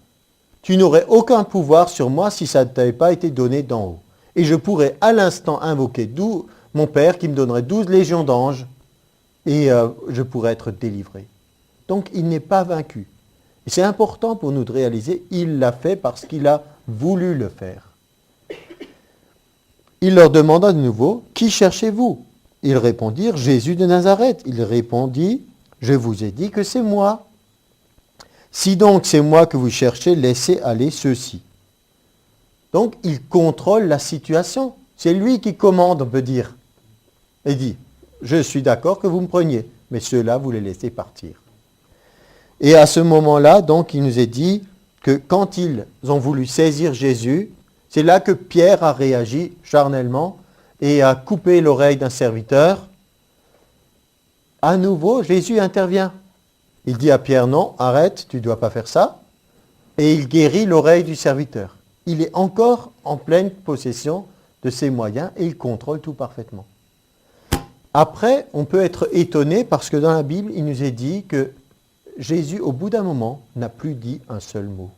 tu n'aurais aucun pouvoir sur moi si ça ne t'avait pas été donné d'en haut. Et je pourrais à l'instant invoquer mon Père qui me donnerait 12 légions d'anges et je pourrais être délivré. Donc il n'est pas vaincu. Et c'est important pour nous de réaliser, il l'a fait parce qu'il a voulu le faire. Il leur demanda de nouveau, qui cherchez-vous ? Ils répondirent, Jésus de Nazareth. Il répondit, je vous ai dit que c'est moi. Si donc c'est moi que vous cherchez, laissez aller ceux-ci. Donc il contrôle la situation. C'est lui qui commande, on peut dire. Et dit, je suis d'accord que vous me preniez, mais ceux-là, vous les laissez partir. Et à ce moment-là, donc, il nous est dit que quand ils ont voulu saisir Jésus, c'est là que Pierre a réagi charnellement et a coupé l'oreille d'un serviteur. À nouveau, Jésus intervient. Il dit à Pierre, non, arrête, tu ne dois pas faire ça. Et il guérit l'oreille du serviteur. Il est encore en pleine possession de ses moyens et il contrôle tout parfaitement. Après, on peut être étonné parce que dans la Bible, il nous est dit que Jésus, au bout d'un moment, n'a plus dit un seul mot.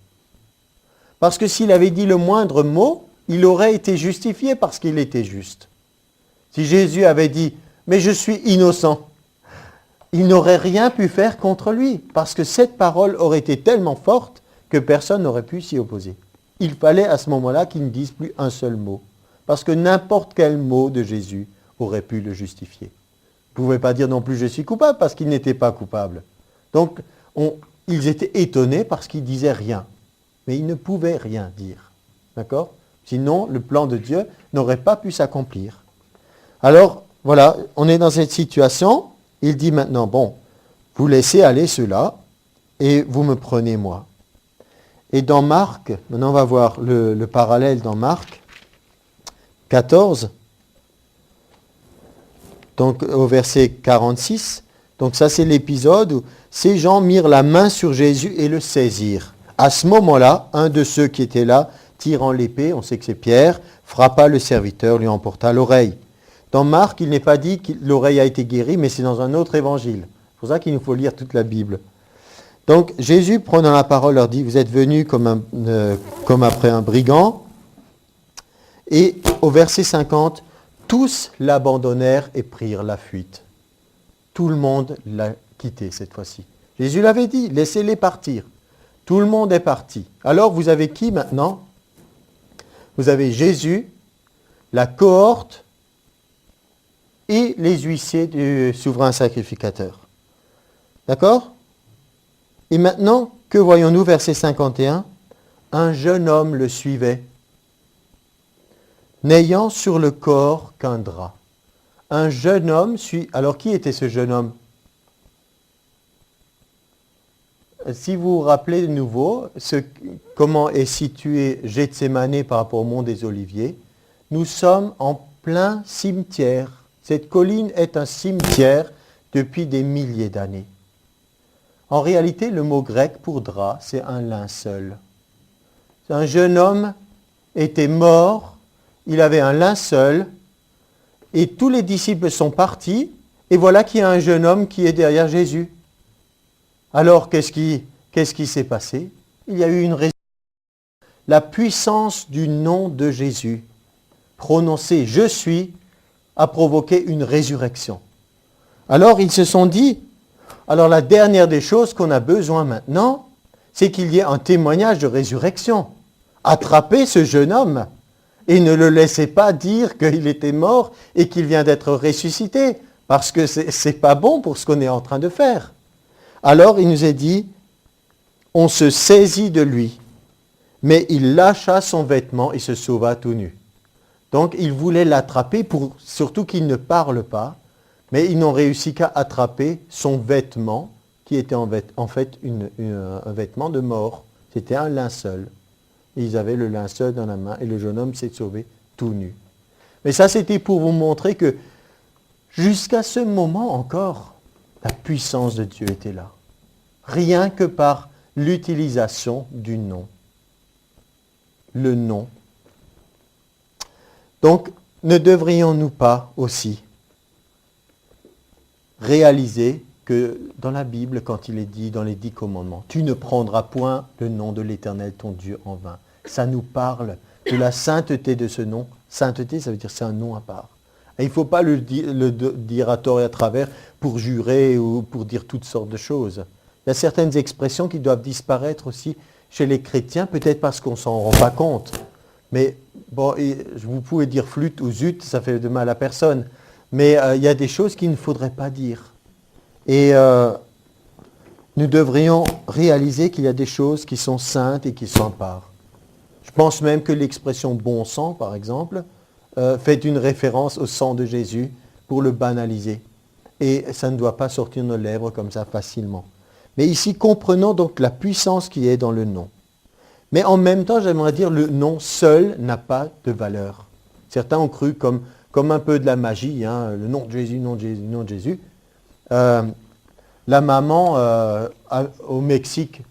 Parce que s'il avait dit le moindre mot, il aurait été justifié parce qu'il était juste. Si Jésus avait dit « mais je suis innocent », il n'aurait rien pu faire contre lui, parce que cette parole aurait été tellement forte que personne n'aurait pu s'y opposer. Il fallait à ce moment-là qu'il ne dise plus un seul mot, parce que n'importe quel mot de Jésus aurait pu le justifier. Vous ne pouvez pas dire non plus « je suis coupable » parce qu'il n'était pas coupable. Donc, ils étaient étonnés parce qu'il ne disait rien. Mais il ne pouvait rien dire. D'accord ? Sinon, le plan de Dieu n'aurait pas pu s'accomplir. Alors, voilà, on est dans cette situation. Il dit maintenant, bon, vous laissez aller ceux-là et vous me prenez moi. Et dans Marc, maintenant on va voir le parallèle dans Marc 14, donc au verset 46. Donc ça c'est l'épisode où ces gens mirent la main sur Jésus et le saisirent. À ce moment-là, un de ceux qui étaient là, tirant l'épée, on sait que c'est Pierre, frappa le serviteur, lui emporta l'oreille. Dans Marc, il n'est pas dit que l'oreille a été guérie, mais c'est dans un autre évangile. C'est pour ça qu'il nous faut lire toute la Bible. Donc Jésus, prenant la parole, leur dit, vous êtes venus comme après un brigand. Et au verset 50, tous l'abandonnèrent et prirent la fuite. Tout le monde l'a quitté cette fois-ci. Jésus l'avait dit, laissez-les partir. Tout le monde est parti. Alors vous avez qui maintenant? Vous avez Jésus, la cohorte et les huissiers du souverain sacrificateur. D'accord? Et maintenant, que voyons-nous, verset 51? Un jeune homme le suivait, n'ayant sur le corps qu'un drap. Un jeune homme suit... Alors, qui était ce jeune homme? Si vous vous rappelez de nouveau, comment est situé Gethsémané par rapport au mont des Oliviers, nous sommes en plein cimetière. Cette colline est un cimetière depuis des milliers d'années. En réalité, le mot grec pour drap, c'est un linceul. Un jeune homme était mort, il avait un linceul, et tous les disciples sont partis, et voilà qu'il y a un jeune homme qui est derrière Jésus. Alors, qu'est-ce qui s'est passé? Il y a eu une résurrection. La puissance du nom de Jésus, prononcé « Je suis », a provoqué une résurrection. Alors, ils se sont dit, alors la dernière des choses qu'on a besoin maintenant, c'est qu'il y ait un témoignage de résurrection. Attrapez ce jeune homme et ne le laissez pas dire qu'il était mort et qu'il vient d'être ressuscité, parce que ce n'est pas bon pour ce qu'on est en train de faire. Alors il nous est dit, on se saisit de lui, mais il lâcha son vêtement et se sauva tout nu. Donc il voulait l'attraper pour surtout qu'il ne parle pas, mais ils n'ont réussi qu'à attraper son vêtement, qui était en fait un vêtement de mort. C'était un linceul. Et ils avaient le linceul dans la main et le jeune homme s'est sauvé tout nu. Mais ça, c'était pour vous montrer que jusqu'à ce moment encore, la puissance de Dieu était là. Rien que par l'utilisation du nom. Le nom. Donc, ne devrions-nous pas aussi réaliser que dans la Bible, quand il est dit dans les 10 commandements, tu ne prendras point le nom de l'Éternel ton Dieu en vain. Ça nous parle de la sainteté de ce nom. Sainteté, ça veut dire c'est un nom à part. Et il ne faut pas le dire à tort et à travers pour jurer ou pour dire toutes sortes de choses. Il y a certaines expressions qui doivent disparaître aussi chez les chrétiens, peut-être parce qu'on ne s'en rend pas compte. Mais bon, vous pouvez dire flûte ou zut, ça fait de mal à personne. Mais il y a des choses qu'il ne faudrait pas dire. Et nous devrions réaliser qu'il y a des choses qui sont saintes et qui sont à part. Je pense même que l'expression bon sang, par exemple, fait une référence au sang de Jésus pour le banaliser. Et ça ne doit pas sortir de nos lèvres comme ça facilement. Mais ici, comprenons donc la puissance qui est dans le nom. Mais en même temps, j'aimerais dire, le nom seul n'a pas de valeur. Certains ont cru comme un peu de la magie, hein, le nom de Jésus, nom de Jésus, nom de Jésus. La maman au Mexique,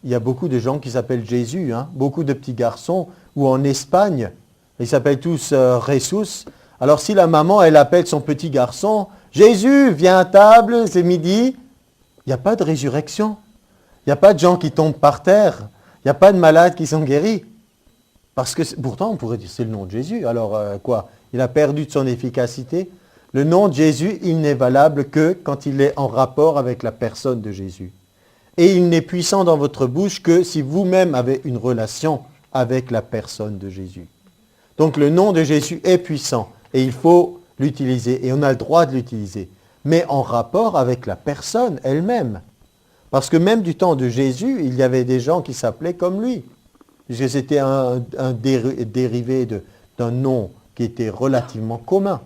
il y a beaucoup de gens qui s'appellent Jésus, hein, beaucoup de petits garçons, ou en Espagne, ils s'appellent tous Jesus. Alors si la maman, elle appelle son petit garçon, Jésus, viens à table, c'est midi, il n'y a pas de résurrection. Il n'y a pas de gens qui tombent par terre. Il n'y a pas de malades qui sont guéris. Parce que pourtant, on pourrait dire c'est le nom de Jésus. Alors quoi? Il a perdu de son efficacité. Le nom de Jésus, il n'est valable que quand il est en rapport avec la personne de Jésus. Et il n'est puissant dans votre bouche que si vous-même avez une relation avec la personne de Jésus. Donc le nom de Jésus est puissant et il faut l'utiliser et on a le droit de l'utiliser. Mais en rapport avec la personne elle-même. Parce que même du temps de Jésus, il y avait des gens qui s'appelaient comme lui. Puisque c'était un dérivé d'un nom qui était relativement commun.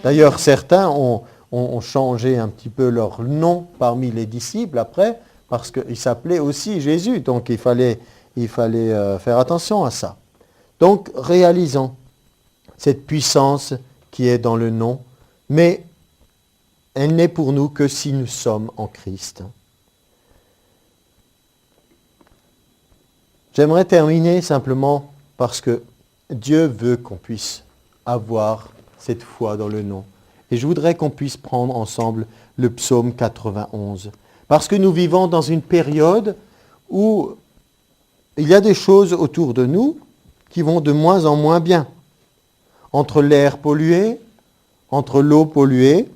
D'ailleurs, certains ont changé un petit peu leur nom parmi les disciples après, parce qu'ils s'appelaient aussi Jésus. Donc il fallait faire attention à ça. Donc réalisons cette puissance qui est dans le nom, mais elle n'est pour nous que si nous sommes en Christ. J'aimerais terminer simplement parce que Dieu veut qu'on puisse avoir cette foi dans le nom. Et je voudrais qu'on puisse prendre ensemble le psaume 91. Parce que nous vivons dans une période où il y a des choses autour de nous qui vont de moins en moins bien. Entre l'air pollué, entre l'eau polluée,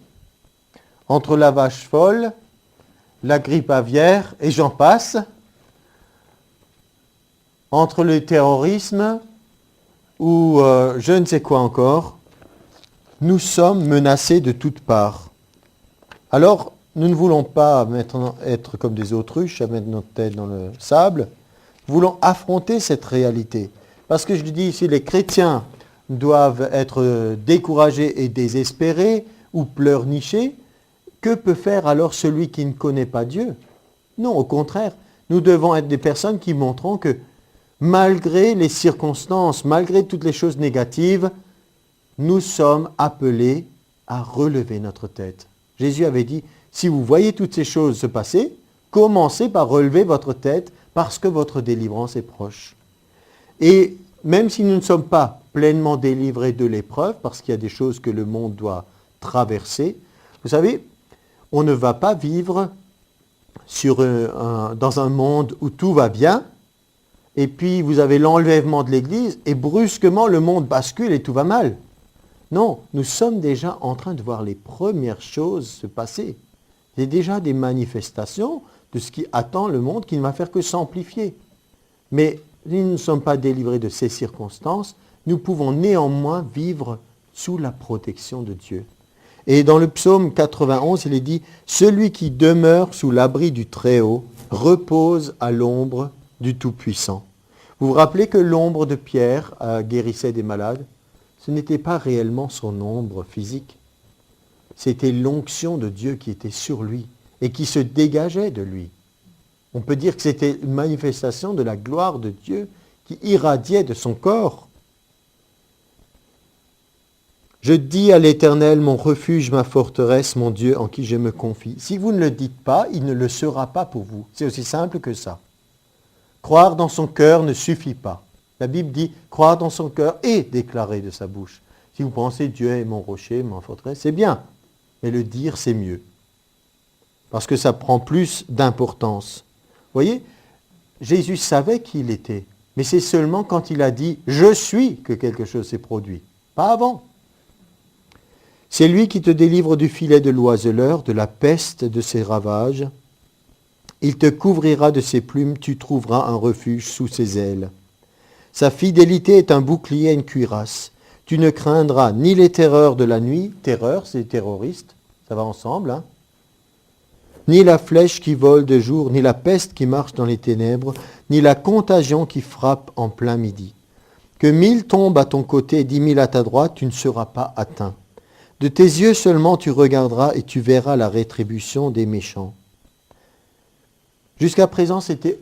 entre la vache folle, la grippe aviaire, et j'en passe, entre le terrorisme ou je ne sais quoi encore, nous sommes menacés de toutes parts. Alors, nous ne voulons pas maintenant être comme des autruches à mettre notre tête dans le sable. Nous voulons affronter cette réalité. Parce que je dis ici, les chrétiens doivent être découragés et désespérés ou pleurnicher. Que peut faire alors celui qui ne connaît pas Dieu? Non, au contraire, nous devons être des personnes qui montrons que malgré les circonstances, malgré toutes les choses négatives, nous sommes appelés à relever notre tête. Jésus avait dit, si vous voyez toutes ces choses se passer, commencez par relever votre tête parce que votre délivrance est proche. Et même si nous ne sommes pas pleinement délivrés de l'épreuve, parce qu'il y a des choses que le monde doit traverser, vous savez, on ne va pas vivre dans un monde où tout va bien, et puis vous avez l'enlèvement de l'Église, et brusquement le monde bascule et tout va mal. Non, nous sommes déjà en train de voir les premières choses se passer. Il y a déjà des manifestations de ce qui attend le monde qui ne va faire que s'amplifier. Mais nous ne sommes pas délivrés de ces circonstances, nous pouvons néanmoins vivre sous la protection de Dieu. Et dans le psaume 91, il est dit « Celui qui demeure sous l'abri du Très-Haut repose à l'ombre du Tout-Puissant. » Vous vous rappelez que l'ombre de Pierre guérissait des malades? Ce n'était pas réellement son ombre physique. C'était l'onction de Dieu qui était sur lui et qui se dégageait de lui. On peut dire que c'était une manifestation de la gloire de Dieu qui irradiait de son corps. Je dis à l'Éternel, mon refuge, ma forteresse, mon Dieu en qui je me confie. Si vous ne le dites pas, il ne le sera pas pour vous. C'est aussi simple que ça. Croire dans son cœur ne suffit pas. La Bible dit, croire dans son cœur et déclarer de sa bouche. Si vous pensez, Dieu est mon rocher, ma forteresse, c'est bien. Mais le dire, c'est mieux. Parce que ça prend plus d'importance. Vous voyez, Jésus savait qui il était. Mais c'est seulement quand il a dit « Je suis » que quelque chose s'est produit. Pas avant. C'est lui qui te délivre du filet de l'oiseleur, de la peste, de ses ravages. Il te couvrira de ses plumes, tu trouveras un refuge sous ses ailes. Sa fidélité est un bouclier et une cuirasse. Tu ne craindras ni les terreurs de la nuit, terreur, c'est terroriste, ça va ensemble, hein, ni la flèche qui vole de jour, ni la peste qui marche dans les ténèbres, ni la contagion qui frappe en plein midi. Que 1000 tombent à ton côté et 10 000 à ta droite, tu ne seras pas atteint. De tes yeux seulement tu regarderas et tu verras la rétribution des méchants. Jusqu'à présent, c'était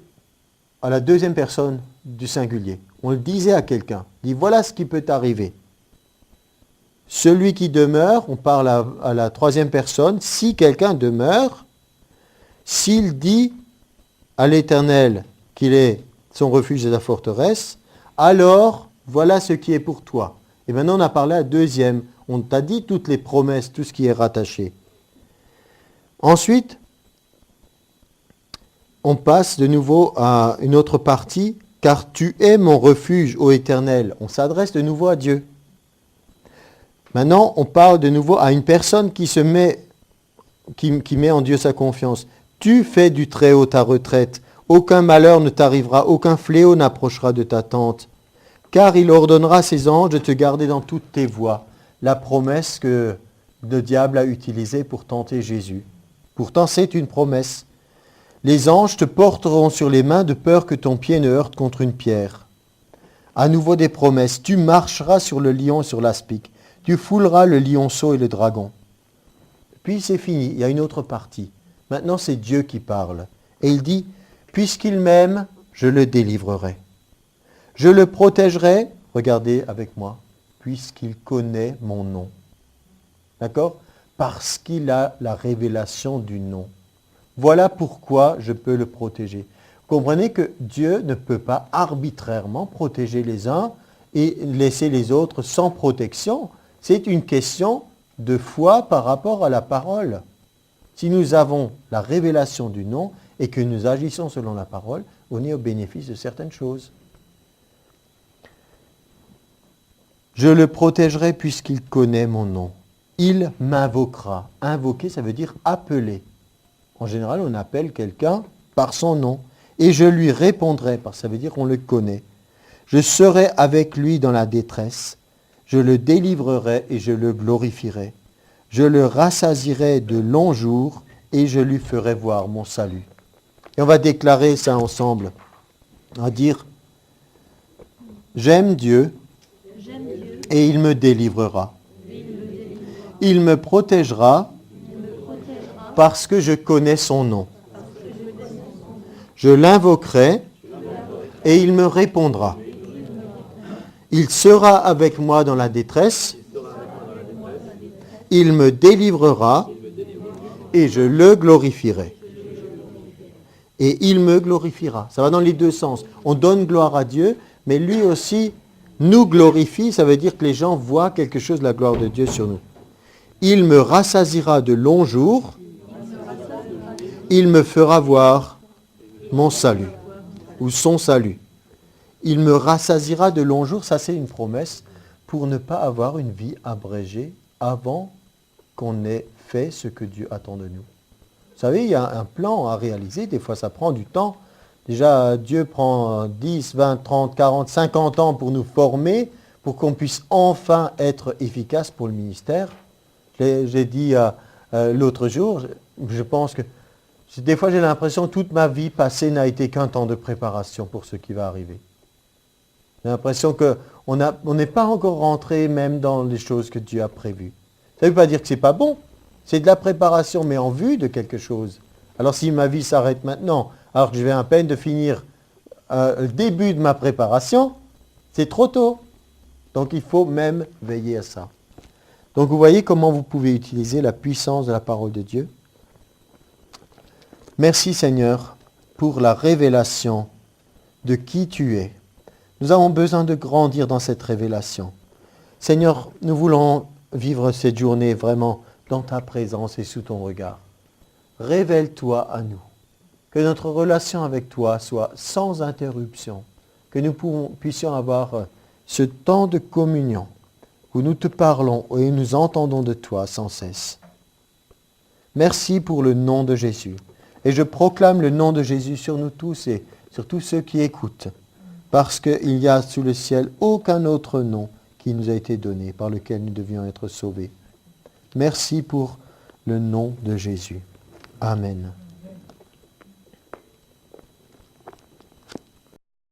à la deuxième personne du singulier. On le disait à quelqu'un. Il dit, voilà ce qui peut t'arriver. Celui qui demeure, on parle à la troisième personne, si quelqu'un demeure, s'il dit à l'Éternel qu'il est son refuge et sa forteresse, alors voilà ce qui est pour toi. Et maintenant on a parlé à la deuxième. On t'a dit toutes les promesses, tout ce qui est rattaché. Ensuite, on passe de nouveau à une autre partie. Car tu es mon refuge, ô Éternel. On s'adresse de nouveau à Dieu. Maintenant, on parle de nouveau à une personne qui met en Dieu sa confiance. Tu fais du Très-Haut ta retraite. Aucun malheur ne t'arrivera, aucun fléau n'approchera de ta tente. Car il ordonnera ses anges de te garder dans toutes tes voies. La promesse que le diable a utilisée pour tenter Jésus. Pourtant, c'est une promesse. Les anges te porteront sur les mains de peur que ton pied ne heurte contre une pierre. À nouveau des promesses. Tu marcheras sur le lion et sur l'aspic. Tu fouleras le lionceau et le dragon. Puis c'est fini, il y a une autre partie. Maintenant, c'est Dieu qui parle. Et il dit, puisqu'il m'aime, je le délivrerai. Je le protégerai, regardez avec moi, puisqu'il connaît mon nom. D'accord ? Parce qu'il a la révélation du nom. Voilà pourquoi je peux le protéger. Vous comprenez que Dieu ne peut pas arbitrairement protéger les uns et laisser les autres sans protection. C'est une question de foi par rapport à la parole. Si nous avons la révélation du nom et que nous agissons selon la parole, on est au bénéfice de certaines choses. Je le protégerai puisqu'il connaît mon nom. Il m'invoquera. Invoquer, ça veut dire appeler. En général, on appelle quelqu'un par son nom. Et je lui répondrai, parce que ça veut dire qu'on le connaît. Je serai avec lui dans la détresse. Je le délivrerai et je le glorifierai. Je le rassasierai de longs jours et je lui ferai voir mon salut. Et on va déclarer ça ensemble. On va dire, j'aime Dieu et il me délivrera. Il me protégera parce que je connais son nom. Je l'invoquerai et il me répondra. Il sera avec moi dans la détresse. Il me délivrera et je le glorifierai. Et il me glorifiera. Ça va dans les deux sens. On donne gloire à Dieu, mais lui aussi nous glorifie. Ça veut dire que les gens voient quelque chose de la gloire de Dieu sur nous. Il me rassasiera de longs jours. Il me fera voir mon salut ou son salut. Il me rassasiera de longs jours. Ça, c'est une promesse pour ne pas avoir une vie abrégée avant qu'on ait fait ce que Dieu attend de nous. Vous savez, il y a un plan à réaliser. Des fois, ça prend du temps. Déjà, Dieu prend 10, 20, 30, 40, 50 ans pour nous former, pour qu'on puisse enfin être efficace pour le ministère. J'ai dit l'autre jour, je pense que des fois j'ai l'impression que toute ma vie passée n'a été qu'un temps de préparation pour ce qui va arriver. J'ai l'impression qu'on n'est pas encore rentré même dans les choses que Dieu a prévues. Ça ne veut pas dire que ce n'est pas bon. C'est de la préparation, mais en vue de quelque chose. Alors si ma vie s'arrête maintenant, alors que je viens à peine de finir le début de ma préparation, c'est trop tôt. Donc il faut même veiller à ça. Donc vous voyez comment vous pouvez utiliser la puissance de la parole de Dieu. Merci Seigneur pour la révélation de qui tu es. Nous avons besoin de grandir dans cette révélation. Seigneur, nous voulons vivre cette journée vraiment dans ta présence et sous ton regard. Révèle-toi à nous. Que notre relation avec toi soit sans interruption. Que nous puissions avoir ce temps de communion où nous te parlons et nous entendons de toi sans cesse. Merci pour le nom de Jésus. Et je proclame le nom de Jésus sur nous tous et sur tous ceux qui écoutent. Parce qu'il n'y a sous le ciel aucun autre nom qui nous a été donné, par lequel nous devions être sauvés. Merci pour le nom de Jésus. Amen.